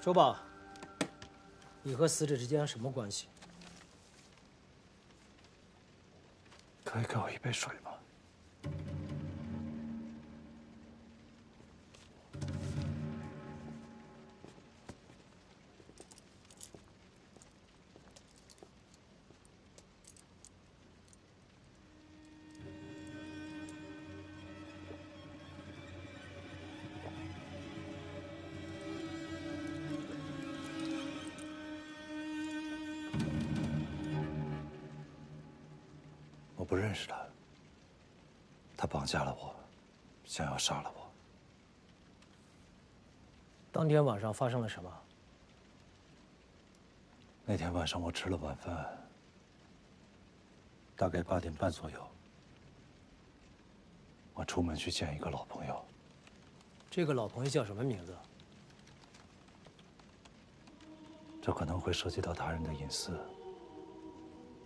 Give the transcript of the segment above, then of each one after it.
说吧，你和死者之间什么关系？可以给我一杯水吗？我不认识他，他绑架了我，想要杀了我。当天晚上发生了什么？那天晚上我吃了晚饭，大概8点半左右，我出门去见一个老朋友。这个老朋友叫什么名字？这可能会涉及到他人的隐私，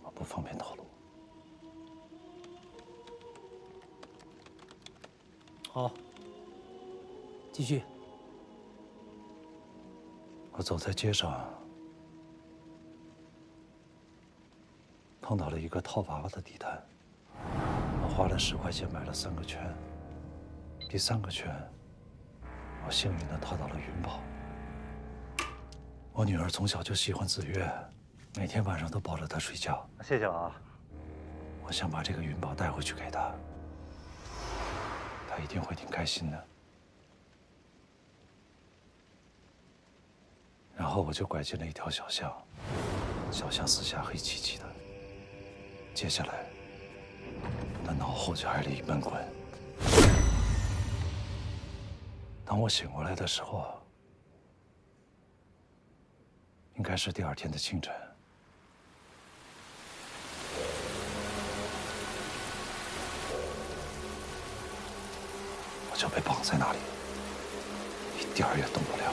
我不方便透露。好，继续。我走在街上，碰到了一个套娃娃的地摊，我花了10块钱买了3个圈。第3个圈，我幸运地套到了云宝。我女儿从小就喜欢紫月，每天晚上都抱着她睡觉。谢谢了啊！我想把这个云宝带回去给她，她一定会挺开心的。然后我就拐进了一条小巷，小巷四下黑漆漆的。接下来，我的脑后就挨了一闷棍。当我醒过来的时候，应该是第2天的清晨。我就被绑在那里，一点儿也动不了。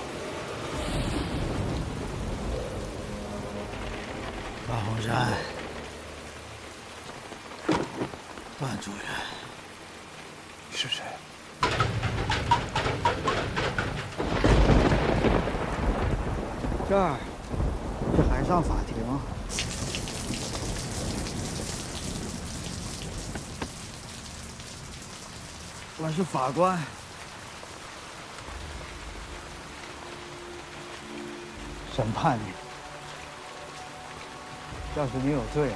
马洪山，段主任，你是谁？这儿是海上法庭，我是法官。审判你，要是你有罪，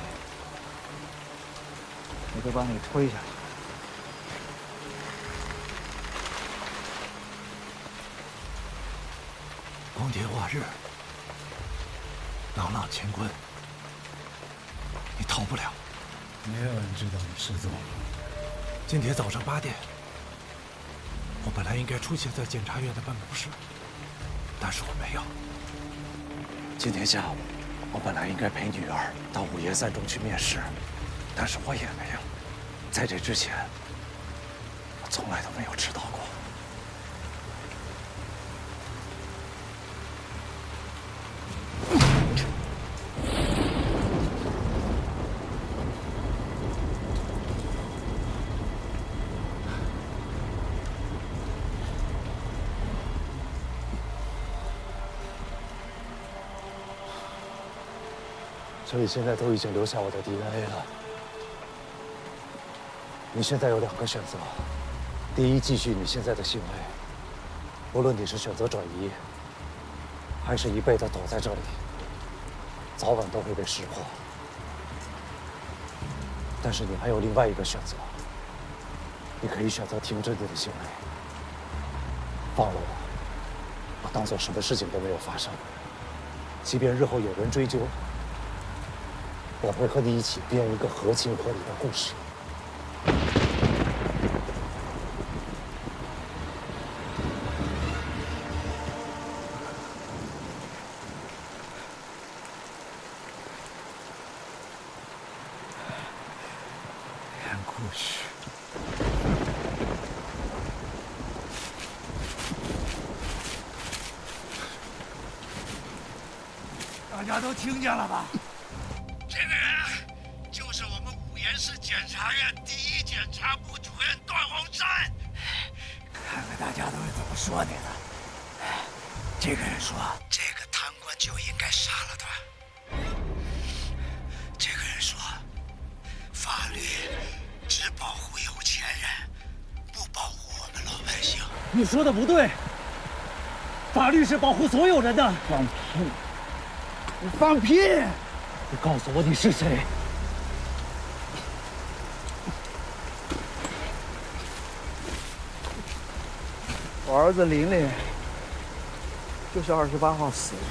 我就把你推下去。光天化日，朗朗乾坤，你逃不了。没有人知道你失踪了。今天早上8点，我本来应该出现在检察院的办公室，但是我没有。今天下午，我本来应该陪女儿到5岩3中去面试，但是我也没有。在这之前，我从来都没有迟到过。这里现在都已经留下我的 DNA 了。你现在有2个选择：第一，继续你现在的行为，无论你是选择转移，还是一辈子躲在这里，早晚都会被识破。但是你还有另外一个选择，你可以选择停止你的行为，放了我当做什么事情都没有发生。即便日后有人追究，我会和你一起编一个合情合理的故事。编故事。大家都听见了吧？这个人就是我们五岩市检察院第1检察部主任段洪山。看看大家都是怎么说你的。这个人说，这个贪官就应该杀了他。这个人说，法律只保护有钱人，不保护我们老百姓。你说的不对，法律是保护所有人的。放屁！你放屁！你告诉我你是谁？我儿子琳琳就是28号死的。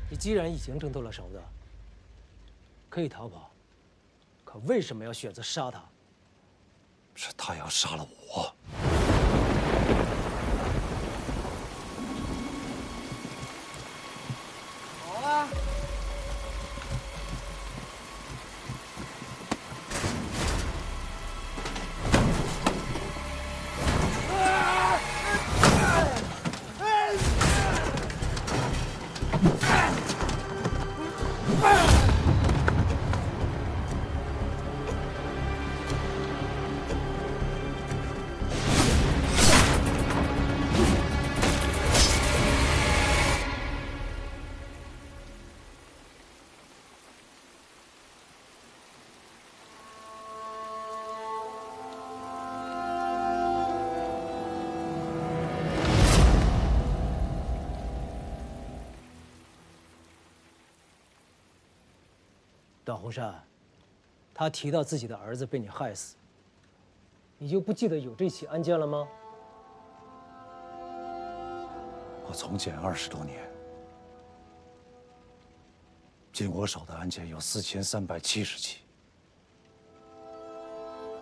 你既然已经挣脱了绳子，可以逃跑，可为什么要选择杀他？是他要杀了我。好啊！段洪山，他提到自己的儿子被你害死，你就不记得有这起案件了吗？我从检20多年，进我手的案件有4370起。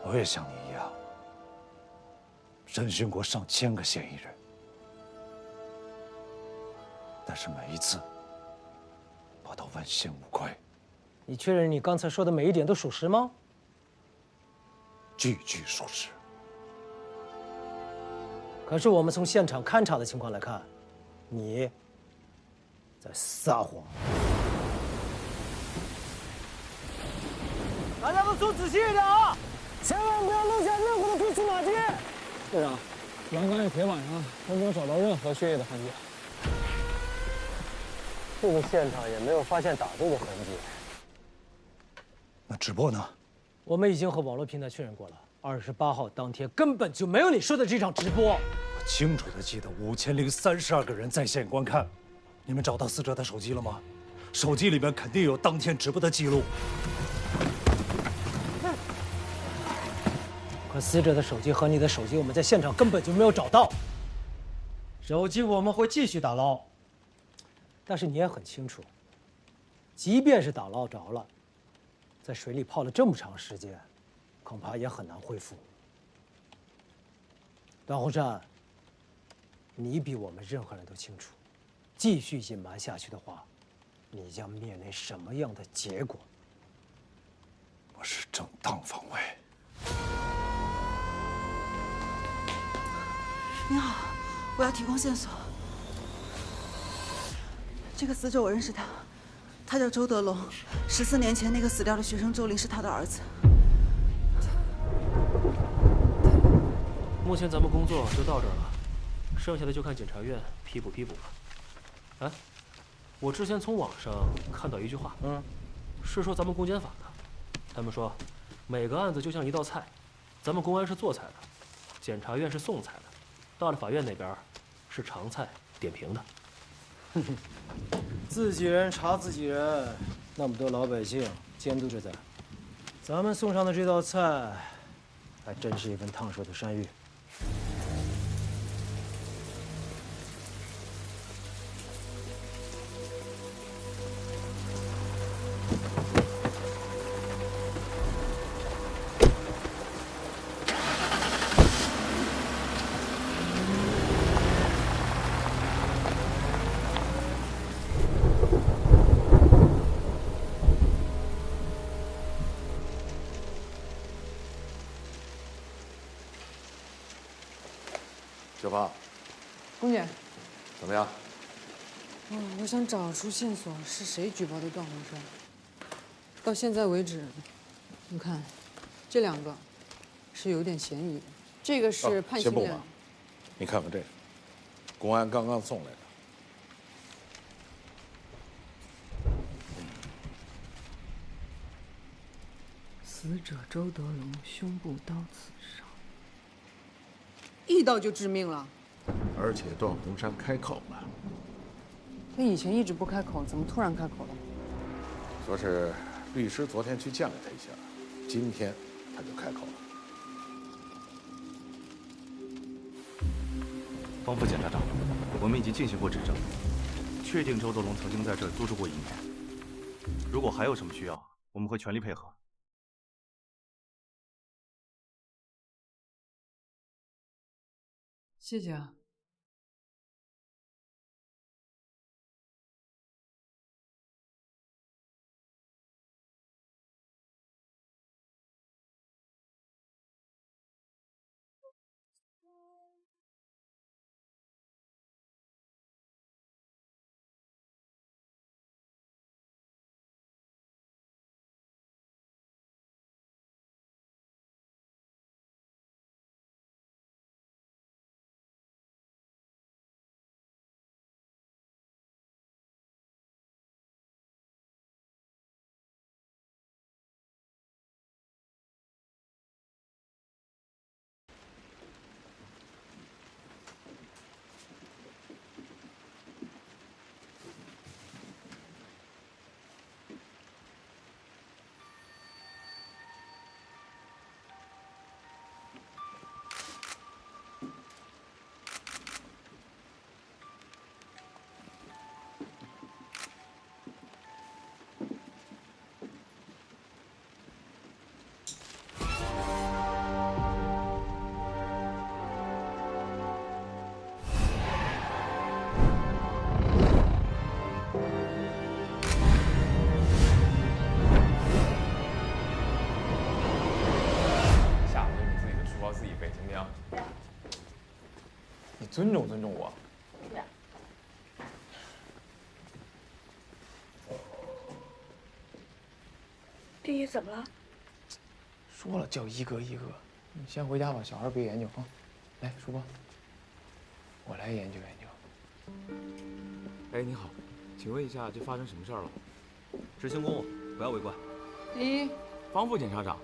我也像你一样，审讯过上千个嫌疑人，但是每一次，我都问心无愧。你确认你刚才说的每一点都属实吗？句句属实。可是我们从现场勘查的情况来看，你在撒谎。大家都坐仔细一点啊，千万不要留下任何的蛛丝马迹。队长，栏杆与铁板上都没有找到任何血液的痕迹。这个现场也没有发现打斗的痕迹。那直播呢？我们已经和网络平台确认过了，28号当天根本就没有你说的这场直播。我清楚地记得5032个人在线观看。你们找到死者的手机了吗？手机里面肯定有当天直播的记录。可死者的手机和你的手机，我们在现场根本就没有找到。手机我们会继续打捞，但是你也很清楚，即便是打捞着了，在水里泡了这么长时间，恐怕也很难恢复。段洪山，你比我们任何人都清楚，继续隐瞒下去的话，你将面临什么样的结果？我是正当防卫。您好，我要提供线索。这个死者我认识他，他叫周德龙。14年前那个死掉的学生周林是他的儿子。目前咱们工作就到这儿了，剩下的就看检察院批不批捕了。哎，我之前从网上看到一句话，是说咱们公检法的，他们说每个案子就像一道菜，咱们公安是做菜的，检察院是送菜的，到了法院那边是尝菜点评的。自己人查自己人，那么多老百姓监督着咱，咱们送上的这道菜，还真是一份烫手的山芋。小芳，龚姐，怎么样？我想找出线索，是谁举报的段宏山？到现在为止，你看，这2个是有点嫌疑的。这个是判刑的。先不忙，你看看这个，公安刚刚送来的。死者周德龙胸部刀刺伤，一刀就致命了。而且段宏山开口了，他以前一直不开口，怎么突然开口了？说是律师昨天去见了他一下，今天他就开口了。方副检察长，我们已经进行过指证，确定周德龙曾经在这儿租住过1年。如果还有什么需要，我们会全力配合。谢谢啊。尊重我。弟弟怎么了？说了叫一个一个，你先回家吧，小孩别研究啊。来，书包，我来研究研究。哎，你好，请问一下，这发生什么事儿了？执行公务，不要围观。第一，方副检察长。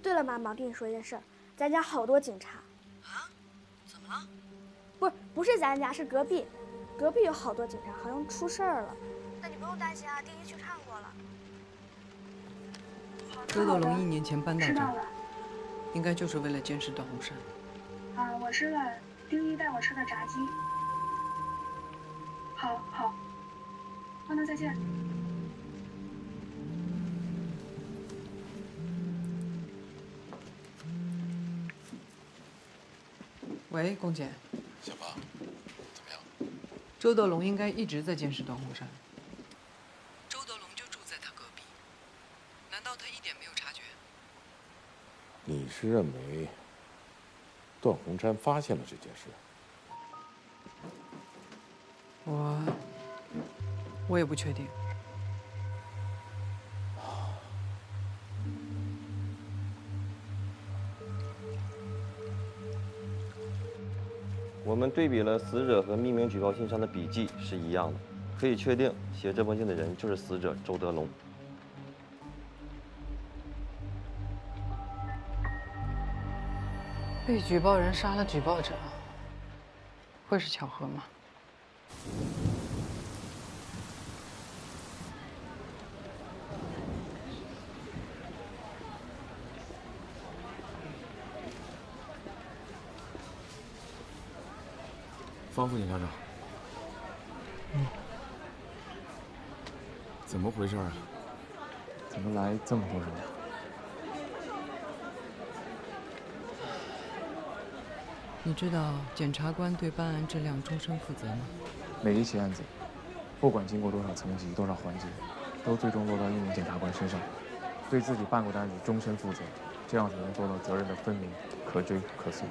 对了，妈妈，我跟你说一件事儿，咱家好多警察。啊？怎么了？不是咱家，是隔壁有好多警察，好像出事儿了。那你不用担心啊，弟弟去看过了。周德龙1年前搬到这儿，应该就是为了监视段宏山。啊，我吃了丁一带我吃的炸鸡。好，那再见。喂，龚姐。小芳，怎么样？周德龙应该一直在监视段宏山。周德龙就住在他隔壁，难道他一点没有察觉？你是认为段宏山发现了这件事？我也不确定。我们对比了死者和匿名举报信上的笔迹是一样的，可以确定写这封信的人就是死者周德龙。被举报人杀了举报者，会是巧合吗？方副检察长，怎么回事啊？怎么来这么多人呀？你知道检察官对办案质量终身负责吗？每一起案子，不管经过多少层级、多少环节，都最终落到一名检察官身上，对自己办过的案子终身负责，这样才能做到责任的分明、可追可溯。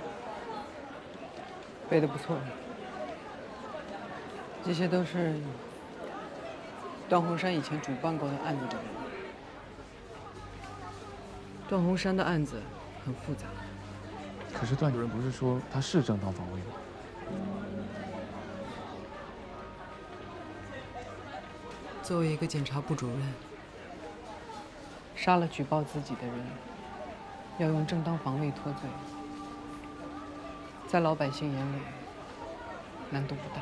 背得不错，这些都是段鸿山以前主办过的案子的人。段鸿山的案子很复杂。可是段主任不是说他是正当防卫吗？作为一个检察部主任，杀了举报自己的人，要用正当防卫脱罪，在老百姓眼里难度不大。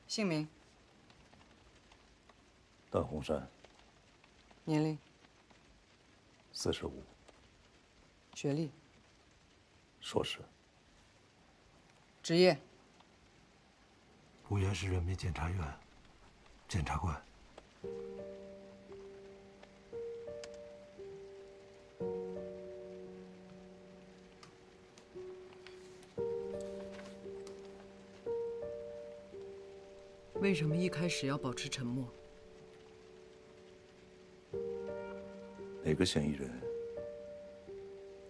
姓名：段鸿山，年龄45，学历硕士，职业无原市人民检察院检察官。为什么一开始要保持沉默？每个嫌疑人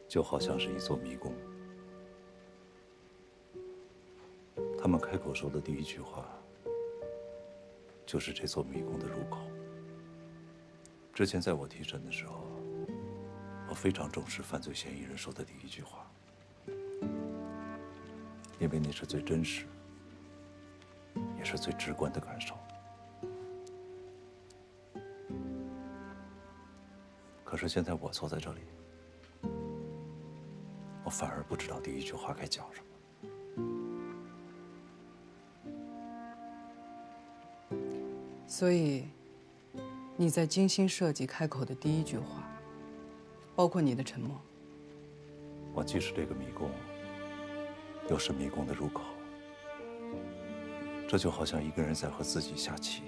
就好像是一座迷宫，他们开口说的第一句话，就是这座迷宫的入口。之前在我提审的时候，我非常重视犯罪嫌疑人说的第一句话，因为那是最真实，也是最直观的感受。可是现在我坐在这里，我反而不知道第一句话该讲什么。所以，你在精心设计开口的第一句话，包括你的沉默。我既是这个迷宫，又是迷宫的入口。这就好像一个人在和自己下棋，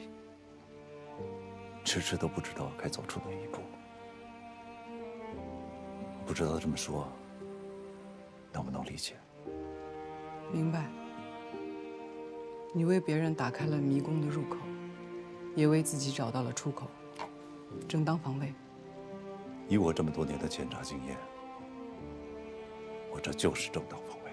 迟迟都不知道该走出哪一步。不知道这么说能不能理解？明白。你为别人打开了迷宫的入口，也为自己找到了出口。正当防卫。以我这么多年的检察经验，我这就是正当防卫。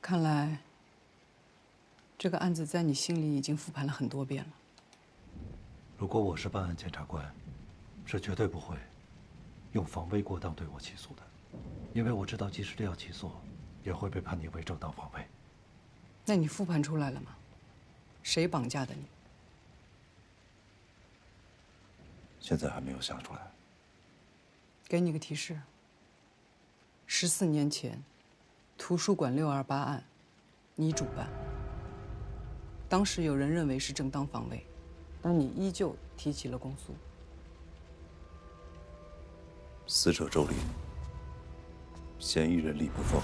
看来，这个案子在你心里已经复盘了很多遍了。如果我是办案检察官，是绝对不会用防卫过当对我起诉的，因为我知道，即使这样起诉，也会被判定为正当防卫。那你复盘出来了吗？谁绑架的你？现在还没有想出来。给你个提示。14年前，图书馆628案，你主办。当时有人认为是正当防卫，但你依旧提起了公诉。死者周林，嫌疑人李不凤。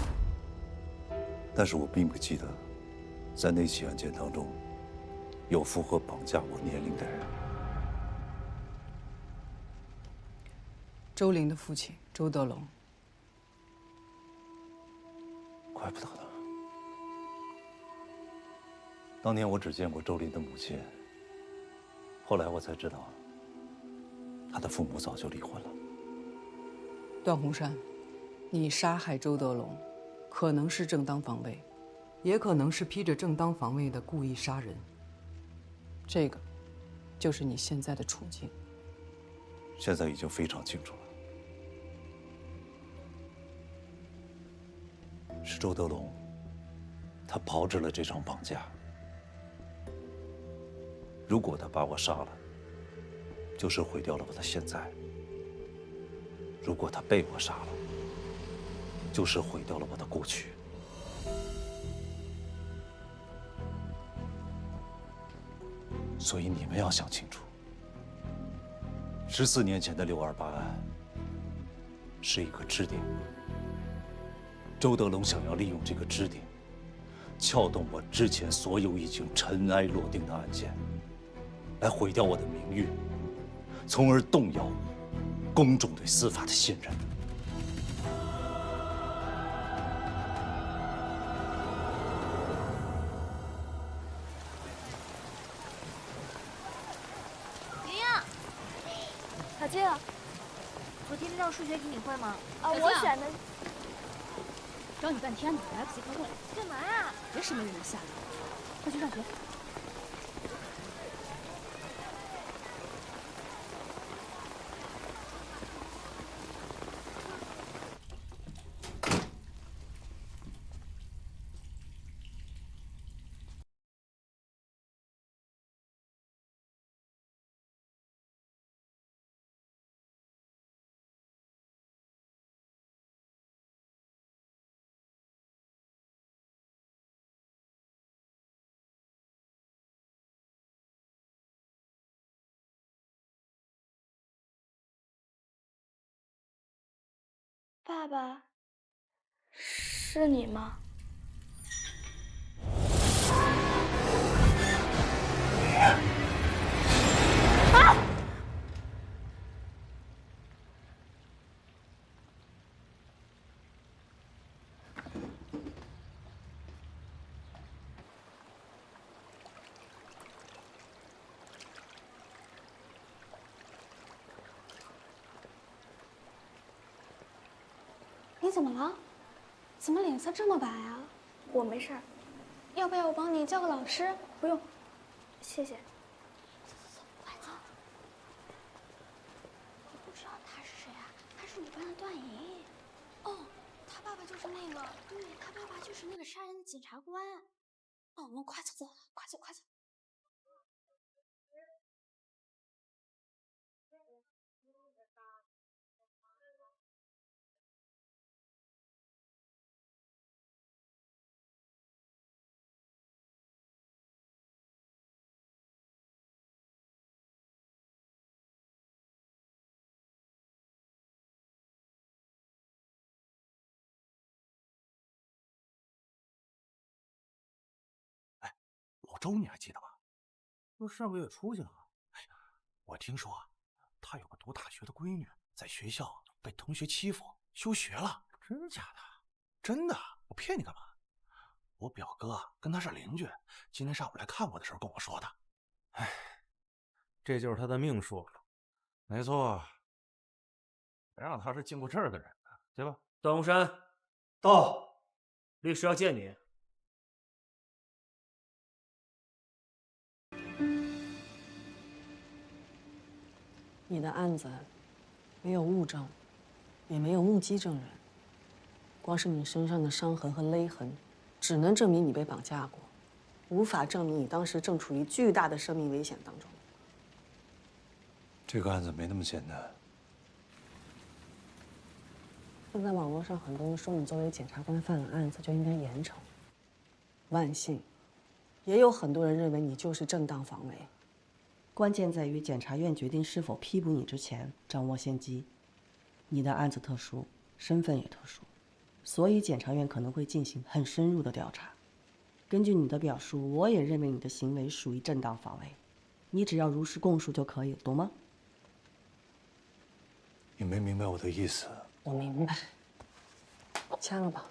但是我并不记得，在那起案件当中，有符合绑架我年龄的人。周玲的父亲周德龙。怪不得呢。当年我只见过周林的母亲，后来我才知道，他的父母早就离婚了。段洪山，你杀害周德龙，可能是正当防卫，也可能是披着正当防卫的故意杀人。这个，就是你现在的处境。现在已经非常清楚了，是周德龙，他炮制了这场绑架。如果他把我杀了，就是毁掉了我的现在；如果他被我杀了，就是毁掉了我的过去。所以你们要想清楚，14年前的628案是一个支点，周德龙想要利用这个支点，撬动我之前所有已经尘埃落定的案件，来毁掉我的名誉，从而动摇公众对司法的信任。小静，昨天那道数学题你会吗？啊，我选的。找你半天呢，来不及开会。干嘛呀？别什么人都吓人，快去上学。爸爸，是你吗？啊！你怎么了？怎么脸色这么白啊？我没事儿。要不要我帮你叫个老师？不用，谢谢。走，快走！你不知道他是谁啊？他是你班的段莹。哦，他爸爸就是那个，对，他爸爸就是那个杀人的检察官。那我们快走，快走，快走！老周你还记得吧？不是上个月出去了吗？哎呀，我听说他有个读大学的闺女，在学校被同学欺负，休学了。真假的？真的，我骗你干嘛？我表哥跟他是邻居，今天上午来看我的时候跟我说的。哎，这就是他的命数。没错，谁让他是经过这儿的人呢，对吧？段洪山，到，律师要见你。你的案子没有物证，也没有目击证人，光是你身上的伤痕和勒痕，只能证明你被绑架过，无法证明你当时正处于巨大的生命危险当中。这个案子没那么简单。现在网络上很多人说你作为检察官犯了案子就应该严惩，万幸，也有很多人认为你就是正当防卫。关键在于检察院决定是否批捕你之前掌握先机。你的案子特殊，身份也特殊，所以检察院可能会进行很深入的调查。根据你的表述，我也认为你的行为属于正当防卫。你只要如实供述就可以了，懂吗？你没明白我的意思。我明白。签了吧。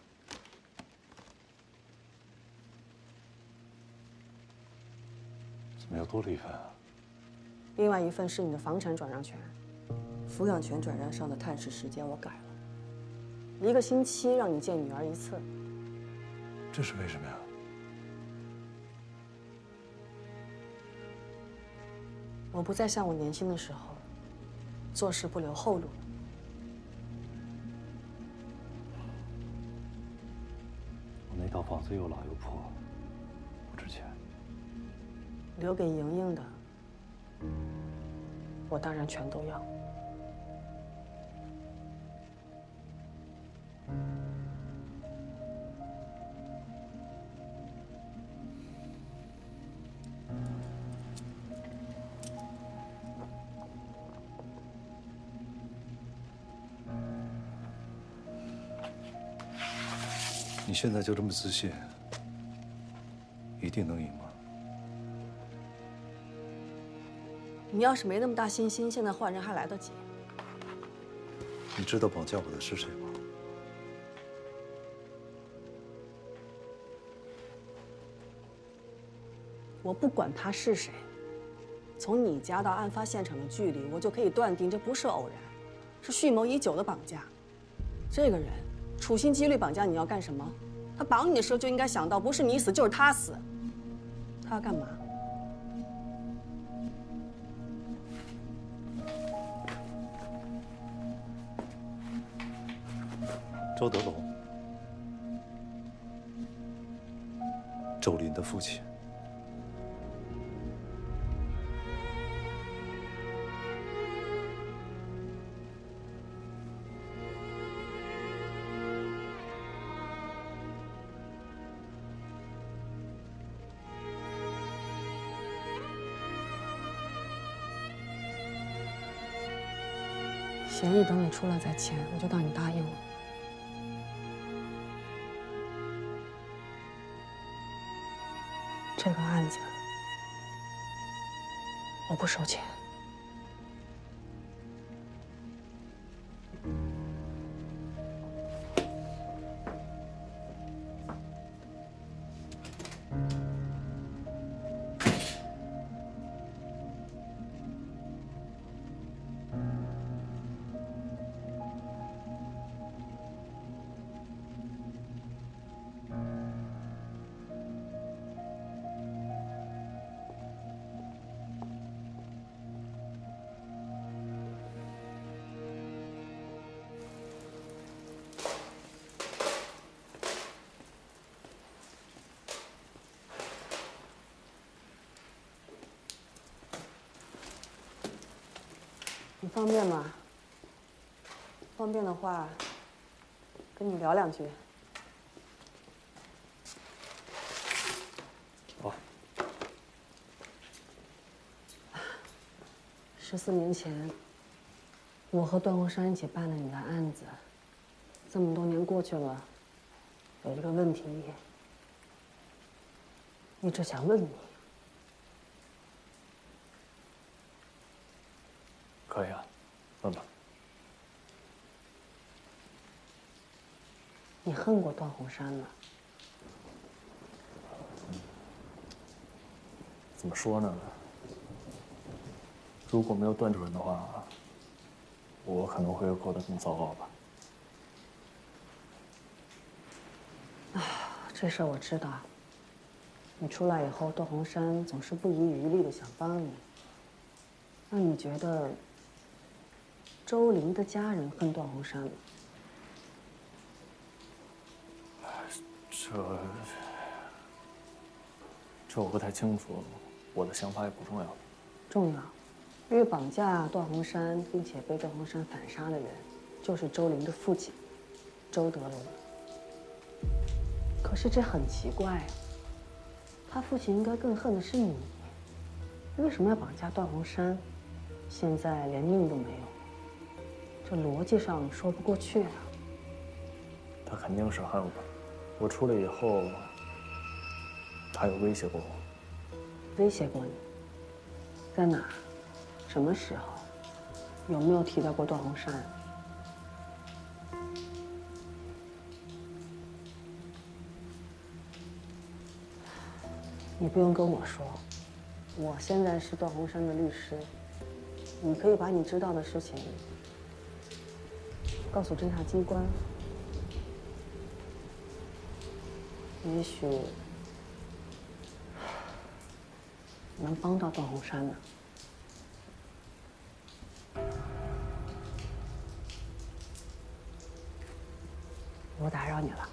怎么又多了一份啊？另外一份是你的房产转让权，抚养权转让上的探视时间我改了，1个星期让你见女儿1次。这是为什么呀？我不再像我年轻的时候，做事不留后路了。我那套房子又老又破，不值钱。留给莹莹的，我当然全都要。你现在就这么自信，一定能赢吗？你要是没那么大信心，现在换人还来得及。你知道绑架我的是谁吗？我不管他是谁，从你家到案发现场的距离，我就可以断定这不是偶然，是蓄谋已久的绑架。这个人处心积虑绑架你要干什么？他绑你的时候就应该想到，不是你死就是他死。他要干嘛？周德龙，周林的父亲。协议等你出来再签，我就当你答应了。这个案子我不收钱。你方便吗？方便的话，跟你聊2句。好。14年前，我和段洪山一起办了你的案子。这么多年过去了，有一个问题，一直想问你。可以啊，问吧。你恨过段洪山吗？怎么说呢？如果没有段主任的话，我可能会过得更糟糕吧。这事儿我知道。你出来以后，段洪山总是不遗余力的想帮你。那你觉得周玲的家人恨段洪山吗？这我不太清楚，我的想法也不重要。重要，因为绑架段洪山并且被段洪山反杀的人，就是周玲的父亲，周德龙。可是这很奇怪啊，他父亲应该更恨的是你，为什么要绑架段洪山？现在连命都没有，这逻辑上说不过去啊。他肯定是恨我。我出来以后，他有威胁过我。威胁过你？在哪儿？什么时候？有没有提到过段洪山？你不用跟我说，我现在是段鸿山的律师，你可以把你知道的事情告诉侦查机关，也许能帮到段鸿山呢。我打扰你了。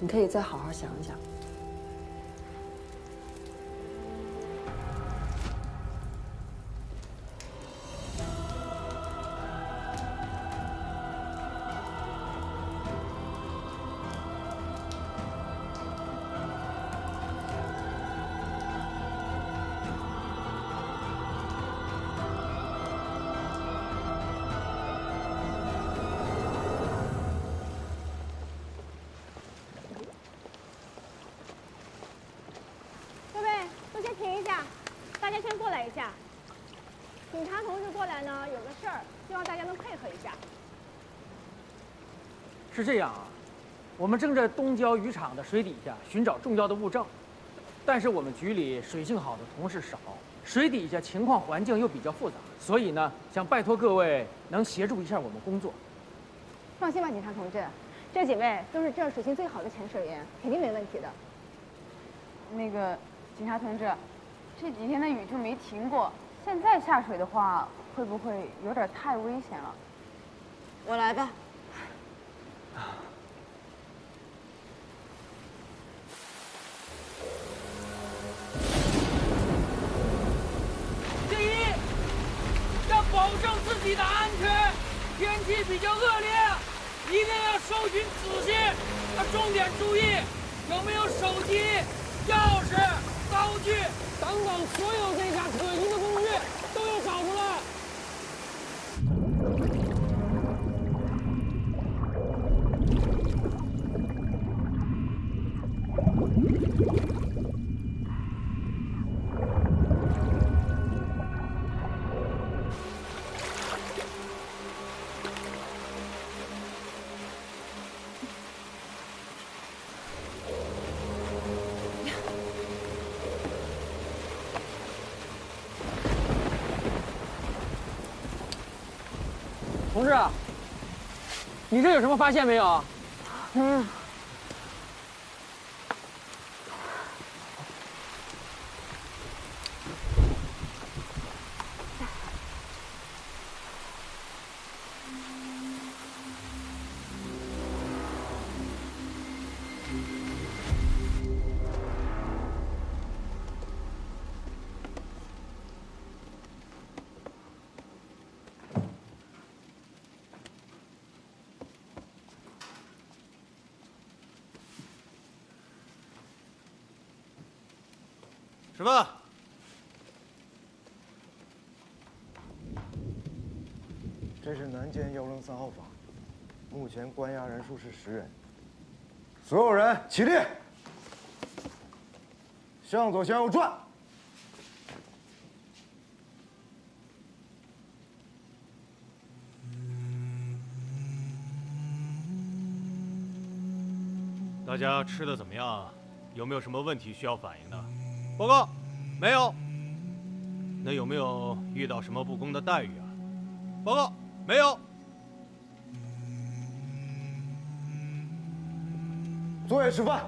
你可以再好好想一想。警察同志过来呢，有个事儿，希望大家能配合一下。是这样啊，我们正在东郊渔场的水底下寻找重要的物证，但是我们局里水性好的同事少，水底下情况环境又比较复杂，所以呢，想拜托各位能协助一下我们工作。放心吧，警察同志，这几位都是这儿水性最好的潜水员，肯定没问题的。那个警察同志，这几天的雨就没停过，现在下水的话，会不会有点太危险了？我来吧。第一，要保证自己的安全。天气比较恶劣，一定要搜寻仔细。重点注意，有没有手机、钥匙、刀具等等所有这下可疑的工具都要找出来。同志，你这有什么发现没有？吃饭。这是南监103号房，目前关押人数是10人。所有人起立，向左向右转。大家吃的怎么样啊？有没有什么问题需要反映的？报告，没有。那有没有遇到什么不公的待遇啊？报告，没有。坐下吃饭。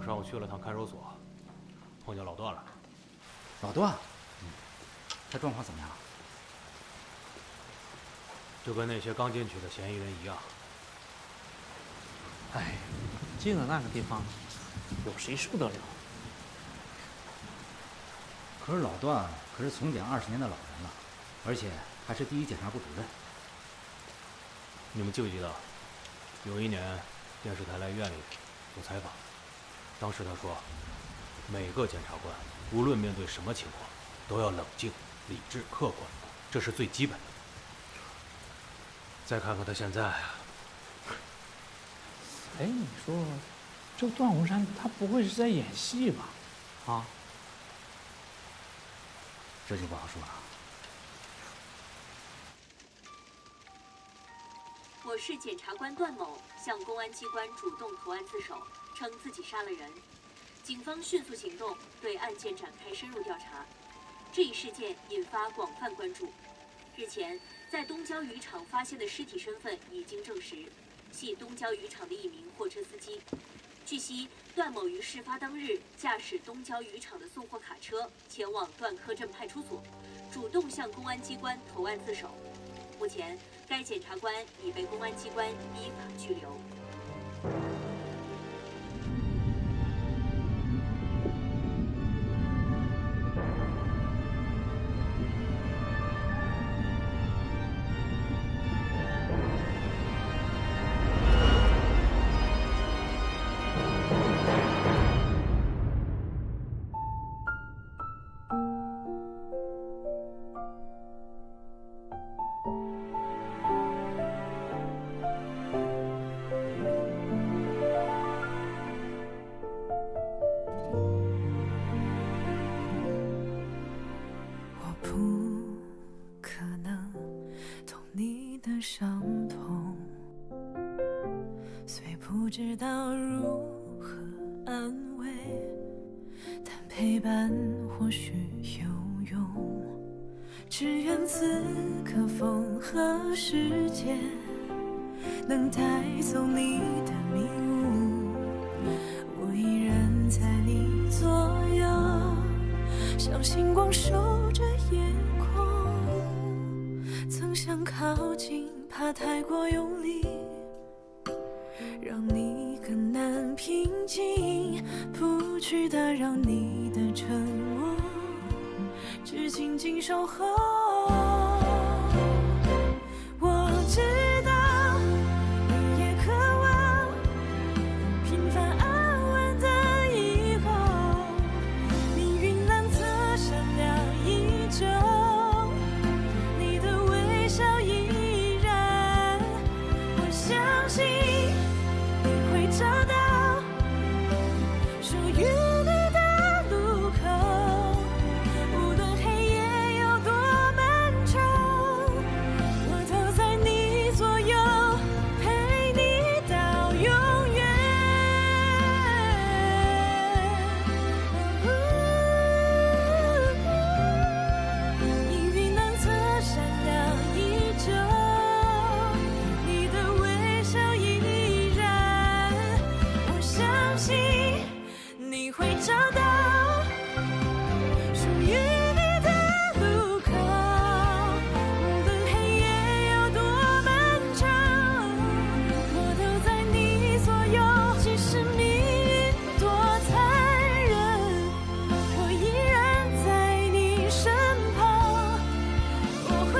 上午去了趟看守所，碰见老段了。老段，他状况怎么样？就跟那些刚进去的嫌疑人一样。哎，进了那个地方，有谁受得了？可是老段可是从检20年的老人了，而且还是第一检察部主任。你们记不记得，有一年电视台来院里做采访？当时他说，每个检察官无论面对什么情况，都要冷静、理智、客观，这是最基本的。再看看他现在啊，哎，你说，这段宏山他不会是在演戏吧？啊？这就不好说了。我市检察官段某向公安机关主动投案自首，称自己杀了人。警方迅速行动，对案件展开深入调查。这一事件引发广泛关注。日前，在东郊渔场发现的尸体身份已经证实，系东郊渔场的一名货车司机。据悉，段某于事发当日驾驶东郊渔场的送货卡车前往段科镇派出所，主动向公安机关投案自首。目前，该检察官已被公安机关依法拘留。伤痛，虽不知道如何安慰，但陪伴或许有用。只愿此刻风和时间能带走你的迷雾，我依然在你左右，像星光守着夜空。曾想靠近，怕太过用力，让你更难平静，不去打扰你的沉默，只静静守候。我知道你也渴望平凡安稳的以后，命运难测，善良依旧，你的微笑依然，我相信你会找到属于你的路口，无论黑夜有多漫长，我都在你左右，陪你到永远。命运难测，善良依旧，你的微笑依然，我相信你会找到属于你的路口，无论黑夜有多漫长，我都在你左右，即使命运多残忍，我依然在你身旁，我会